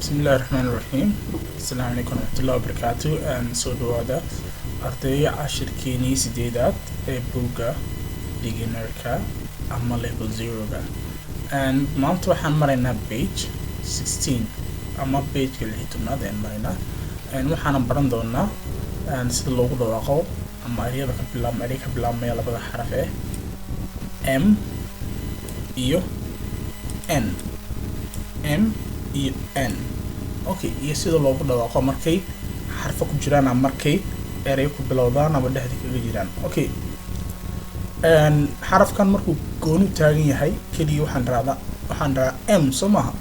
Bismillahirrahmanirrahim. Assalamu alaikum warahmatullahi wabarakatuh. Soo dhawaada arday cashirkeenii sideedaad ee buugga beginnerka ama level 0-ga. Maanta waxaan maraynaa page 16 ama page-ka 16aad ayaan maraynaa. Waxaan baran doonaa sida loogu dhawaaqo ama ereyada ka bilaabmaya labada xaraf ee M iyo N. M iyo N. Okay, iyo sida loogu dhawaaqo markay xarfo ku jiraan ama markay erey ku bilowdaan ama dhexda kaga jiraan. Okay. Xarafkan markuu gooni taagan yahay kaliya waxaan raacdaa M soo maaha.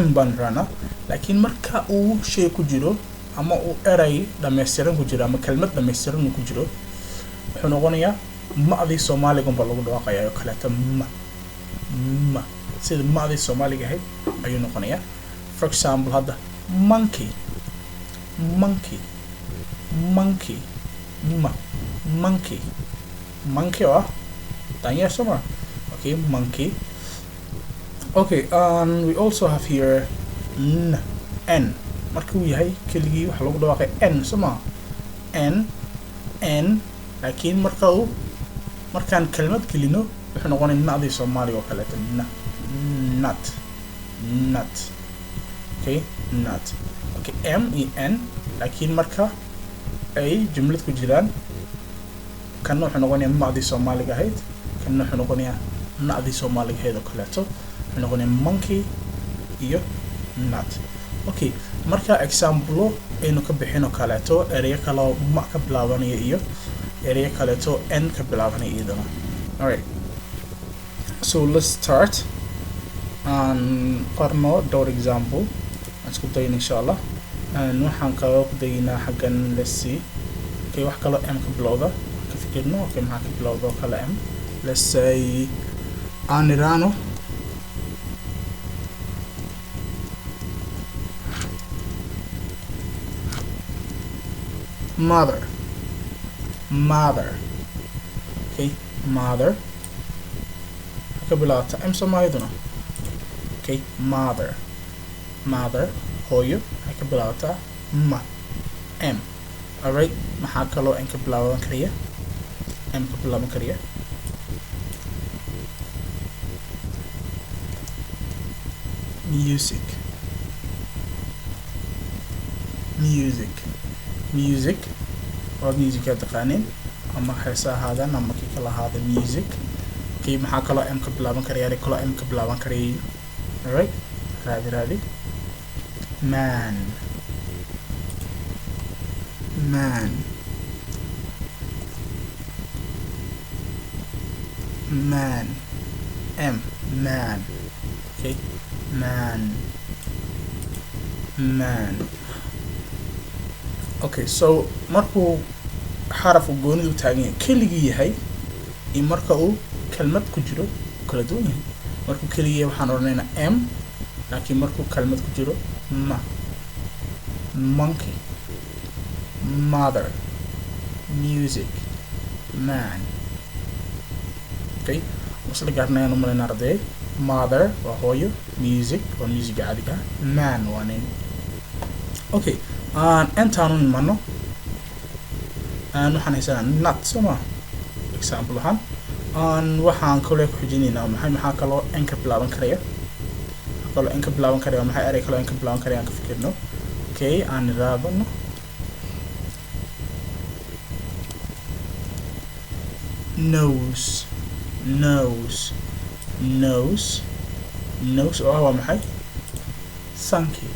M baan raacnaa. Laakiin marka uu shay ku jiro ama uu erey dhammaystiran ku jiro ama kelmad dhammaystiran ku jiro wuxuu noqonayaa ma'dii Soomaaliga baa lagu dhawaaqayaa oo kaleeto ma sida ma'dii Soomaaliga ahayd ayuu noqonayaa. For example, hadda monkey monkey oo danyeer soo ma. Okay, monkey. Okay, we also have here N. Markuu yahay keligii waxa lagu dhawaaqay N soo ma. N laakiin markaan kelmad gelino wuxuu noqonayaa na'dii Soomaaliga oo kaleeto nut. Okay, nut. Okay, M e N laakiin marka ay jumlad ku jiraan kan wuxuu noqonayaa ma'dii Soomaaliga ahayd, kan wuxuu noqonayaa na'dii Soomaaliga ahayd oo kaleeto wuxuu noqonayaa monkey iyo nut. Okay, marka example aynu ka bixino kaleeto ereyo kale oo ma ka bilaabanaya iyo ereyo kaleeto N ka bilaabanaya iyadana. All right, so let's start qarno dhowr example isku dayin inshallah. Waxaan kaga daynaa xaggan let's see. Okay, wax kale M ka bilowda ka fikirno. Okay, maxaa ka bilowda kale M? Let's say anirano mother. Okay, mother ka bilowda M Soomaaliduna. Okay, mother hooyo waxay ka bilaabataa M. Alright, maxaa kaloo M ka bilaaban kariya music waa music aad taqaaniin ama heesa ahaadaan ama kii kala ahaada music. Okay, maxaa kaloo M ka bilaaban kariya erey kaloo M ka bilaaban karaya. Alright, raadi man M man. Okay, man. Okay, so markuu xaraf goonidu taagan yahay keligii yahay iyo marka uu kelmad ku jiro kala duwan yahay. markuu keligii yahay waxaan oranaynaa M, laakiin markuu kelmad ku jiro monkey, mother, music, man. Okay, wasla gaarnayaan u malaynaa arday. Mother waa hooyo, music waa music caadiga, man waa nin. Okay, intaanu nimano waxaan haysanaa nut soo ma. Example waxaan kale ku xijinaynaa maxaa kaloo N ka bilaaban karaya maxay erey kaloo N ka bilaaban karaya aan ka fikirno. Okay, aan raadano nose oo waa maxay sanki.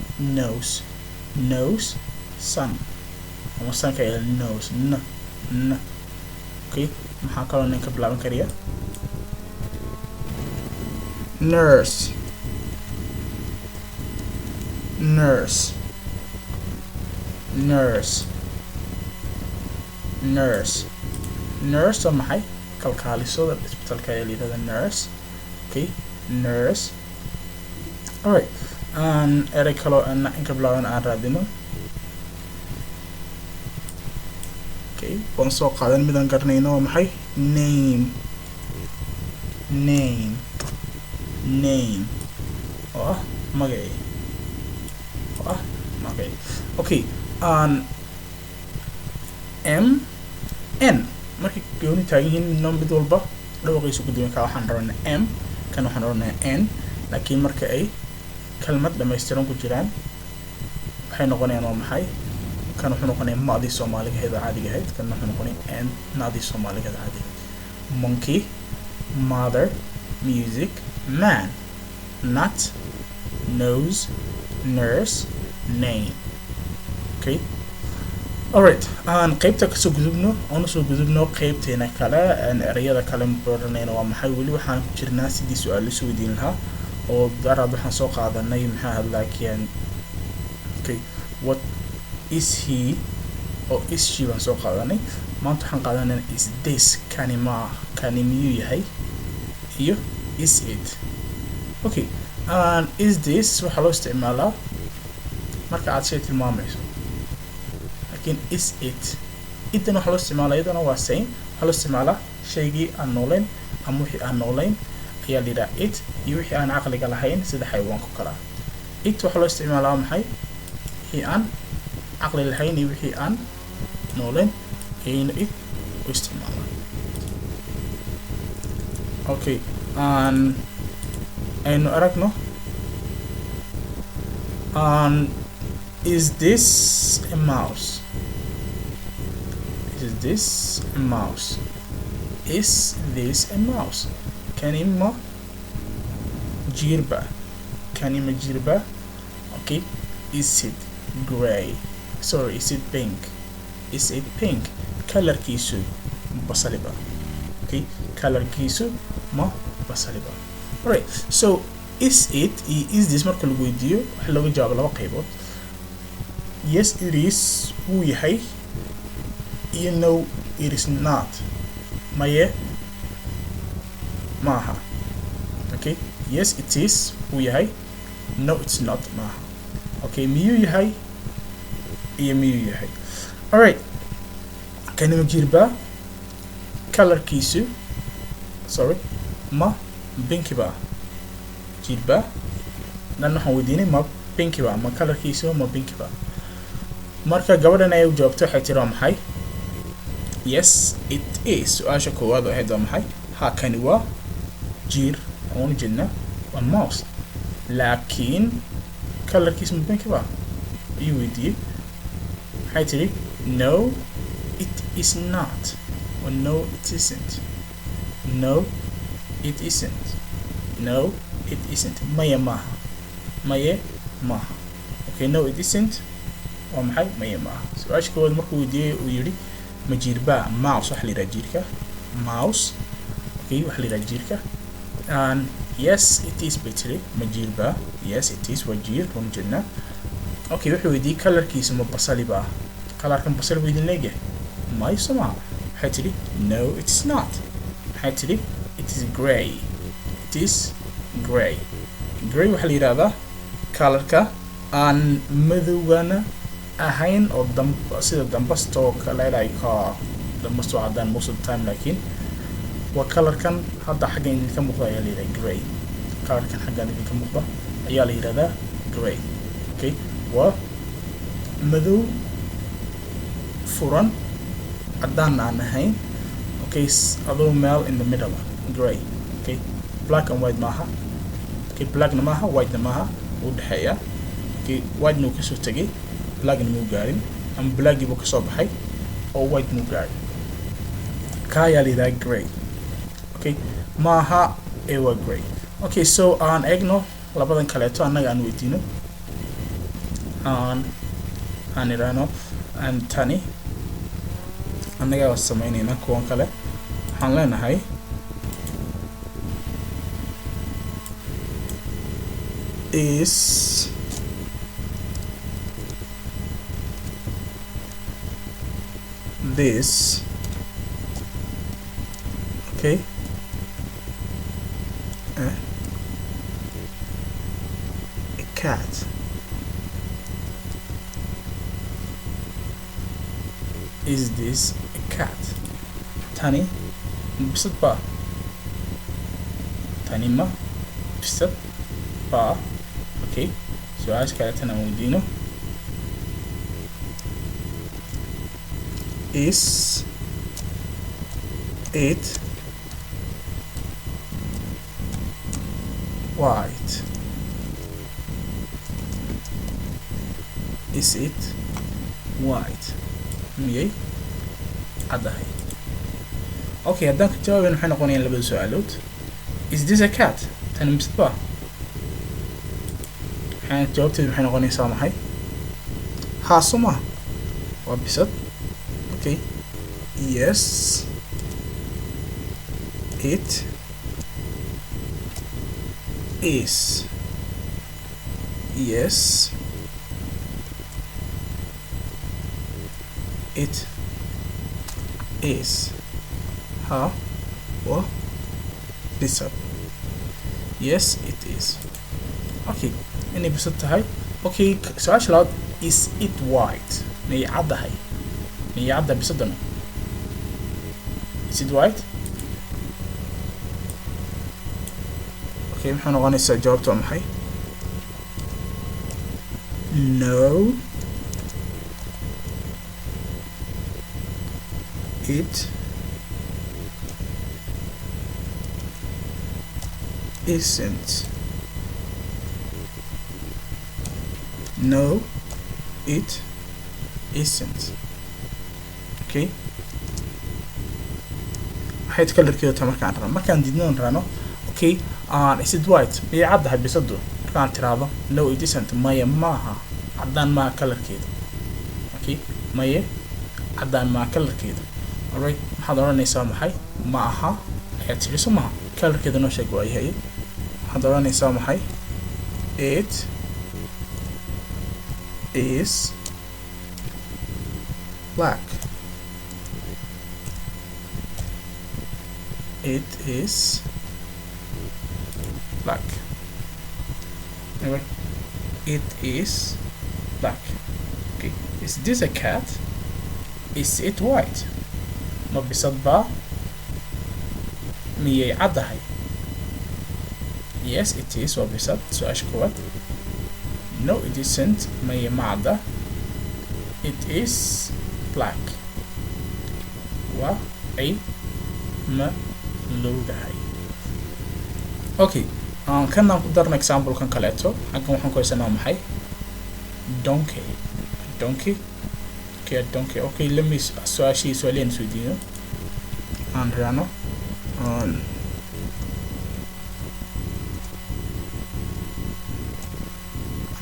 Nose sun ama sanka ee nose n. Okay, maxaa kaloo N ka bilaaban karaya nurse oo maxay kalkaalisada isbitaalka ee liidada nurse. Okay, nurse. Alright, erey kaloo N ka bilaaban aan raadino. Okay, waan soo qaadan midaan garanayno waa maxay name oo ah magacii. ah magaci. Okay, m n markay gooni taagan yihiin no mid walba dhawaqiisu ku duwan ka waxaan rabnaa m kan waxaan rabnaa n laakiin marka ay kalmad dhamaystiran ku jiraan waxay noqonayaan waa maxay kan wuxuu noqonayaa maadii Soomaaliga caadiga ahayd kan wuxuu noqonayaa n maadii Soomaaliga caadiga monkey mother music man nut nose nurse name. Okay, alright, qaybta ka soo gudubno qaybteena kale erayada kale baranayna waa maxay wali waxaan ku jirnaa sidii su'aal la soo weydiin lahaa oo darad waxaan soo qaadanay maxaa hadlaakeen. Okay, what is he or is she baan soo qaadanay maanta waxaan qaadanay is this kani miyuu yahay iyo is it. Okay, is this waxa loo isticmaalaa marka aad shay tilmaamayso laakiin is it idan waxa loo isticmaalaa iyadana waa same waxa loo isticmaalaa shaygii aan noolayn ama wixii aan noolayn ayaa la yidhaha it iyo wixii aan caqliga lahayn sida xayawaanka kale. It waxa loo isticmaalaa maxay wixii aan caqli lahayn iyo wixii aan noolayn ayayna it u isticmaalaa. Okay, aynu aragno is this a mouse? Is this a mouse? Is this a mouse? Kani ma jirba? Okay, is it gray? Sorry, is it pink? Is it pink? Colorkiisu basaliba. Okay, colorkiisu ma basaliba. Alright, so is it is this marka lagu weydiiyo waxa looga jawaabo laba qaybood. Yes it is wuu yahay iyo no it is not maye maaha. Okay, yes it is wuu yahay no it's not maaha. Okay, miyuu yahay iyo miyuu yahay. Alright, kani ma jirba colorkiisu ma pinky ba jirba nan waxaan weydiinay ma pinky ba ma colorkiisu ma pinky ba. Marka gabadhan ay u jawaabto waxay tiri waa maxay yes it is. Su'aasha koowaad waxay tahay maxay ha kani waa jir oon jinna waa mouse laakiin colorkiisu ma pinky ba iyo weydiiyay waxay tiri no it is not or no it isn't. No it isn't. No it isn't. Maye maaha. Okay, no it isn't waa maxay maye maaha. Su'aasha koowaad markuu weydiiyay uu yiri ma jirba mouse waxa la yiraahdaa jirka mouse. Okay, waxa la yiraahdaa jirka and yes it is battery ma jirba yes it is waa jir oon jinna. Okay, wuxuu weydiiyay colorkiisu ma basali ba colorkan basali weydin leeyahay may sama waxay tiri no it is not. waxay tiri it is gray. It is gray. Gray waxa la yiraahdaa colorka aan madowgana ahayn oo sida dambasto kale ay ka dambasto cadaan most of the time laakiin waa colorkan hadda xaggan idinka muuqda ayaa la yiraahdaa gray. Colorkan xaggan idinka muuqda ayaa la yiraahdaa gray. Okay, waa madow furan cadaan aan ahayn. Okay, although male in the middle gray. Okay, black and white maaha. Okay, black na maaha white na maaha u dhaxeeya. Okay, white nu ka soo tagay black na muu gaarin ama black buu ka soo baxay oo white muu gaarin ka ayaa la yiraahdaa gray. Okay, maaha waa gray. Okay, so aan eegno labadan kaleeto annaga aan weydiino aan iraano aan tani annaga waa sameynayna kuwan kale waxaan leenahay is this okay a cat. Is this a cat? Tani bisad ba tani ma bisad ba. Okay, so as kale tan aan weydiino is it white? Is it white? miyay caddahay? okay, haddaan ka jawaabin waxay noqonayaan labada su-aalood. is this a cat? tani bisad ba? jawaabteedu maxay noqonaysaa maxay? haa suma waa bisad. okay, yes it is. yes it is. ها و bisad. yes it is. okay, inay bisad tahay. okay, su-aasha labaad, is it white? miyay caddahay? miyay cadda bisadana? is it white? okay, maxay noqonaysaa jawaabta waa maxay? no it isn't. no it isn't. okay, waxay colorkeedu tahay markaan rano, markaan diidnaan rano. okay, is it white? miyay caddahay bisadu? markaan tiraahdo no it isn't, maya maaha caddaan maaha colorkeedu. okay, maye caddaan maaha colorkeedu. alright, maxaad odhanaysaa maxay? ma aha ayaad tiri soo maha, colorkeedu noo sheeg waa yahay. waxaad odhanaysaa maxay? it is black. it is black. anyway, it is black. okay, is this a cat? is it white? ma bisad ba? miyay caddahay? yes it is waa bisad. su-aasha koowaad. no it isn't, maya ma cadda. it is black waa ay malowdahay. okay, kan aan ku darna example kan kaleeto. halkan waxaan ku haysanaa maxay? donkey. donkey. okay, donkey. okay, let me su-aashii su-aaliyan isweydiino aan raano.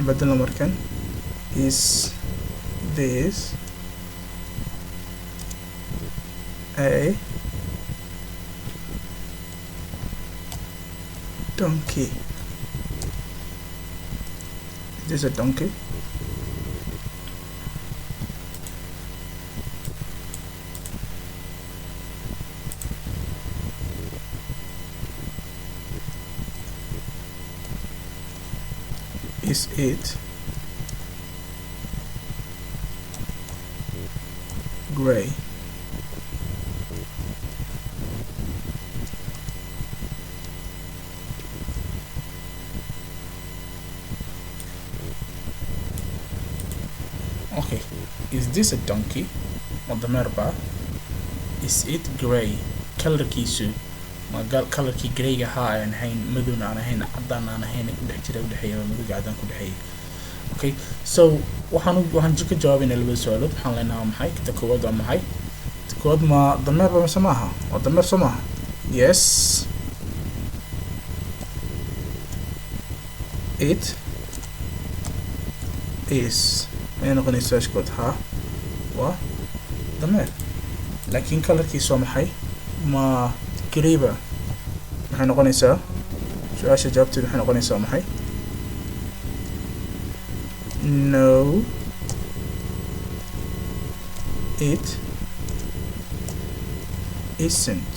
بدلنا مركن. is this a donkey? is this a donkey? is it gray? okay, is this a donkey? dameer ba? is it gray? colorkiisu ma colorkii grayga haa aan ahayn, madowna aan ahayn, caddaan aan ahayn, ku dhex jira u dhexeeya madowga caddaan ku dhexeeya. okay, so waxaan ka jawaabaynaa labada su-aalood. waxaan leenahay maxay? ta koowaad waa maxay? ta koowaad ma dameer ba mise maaha? waa dameer soo maaha. yes it is. ayay noqonaysa su-aasha koowaad. haa waa dameer. laakiin colorkiisu waa maxay? ma grayba? maxay noqonaysaa su-aasha jawaabteedu? waxay noqonaysaa maxay? no it isn't.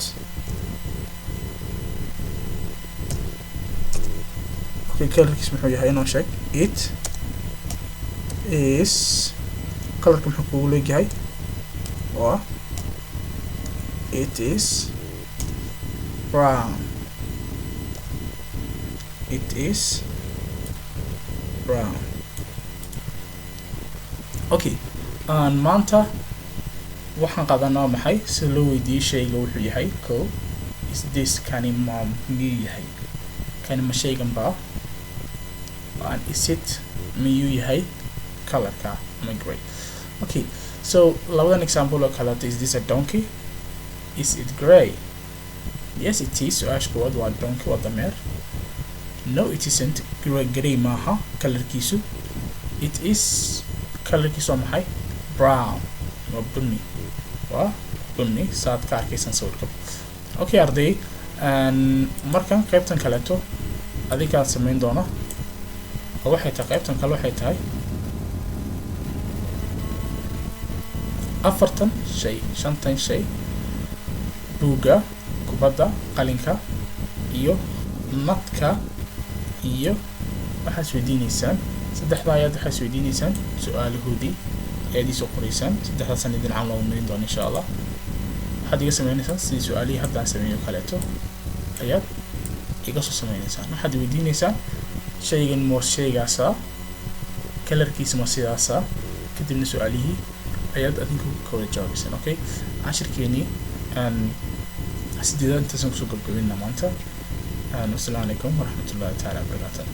okay, colorkiis muxuu yahay? inoo sheeg. it is. colorka muxuu kugu leeyahay? waa it is brown. it is brown. okay, maanta waxaan qadanaa maxay si loo weydiiyey shayga wuxuu yahay ko is this kani miyuu yahay kani ma shaygan baa and is it miyuu yahay colorka ama gray. Okay, so labadan example oo kaleeto, is this a donkey, is it gray? Yes it is. su-aasha koowaad waa donkey, waa dameer. No it isn't. gray maaha colorkiisu. It is colorkiisu waa maxay brown, waa bunni, waa bunni saad ka arkaysan sawirka. Okay arday, markan qaybtan kaleeto adigaa samayn doona oo waxay tahay qaybtan kale waxay tahay afartan shay, shantan shay, buugga, kubadda, qalinka iyo nadka iyo waxaad isweydiinaysaan saddexda ayaad waxaad isweydiinaysaan su-aalahoodii ayaad isoo qoraysaan. saddexdaasaan idin caan loogu marin doona insha allah. waxaad iga sameynaysaan sidii su-aalihii hadda aan sameeyo kaleeto ayaad iga soo sameynaysaan. waxaad weydiinaysaan shaygan ma shaygaasa, kalarkiisa ma sidaasa, kadibna su-aalihii ayaad adinku ka wada jawaabaysaan. Okay, cashirkeenii sideedaad intaasaan kusoo gabagabeynaa maanta. Assalaamu calaykum waraxmatullaahi tacaala wabarakaatuh.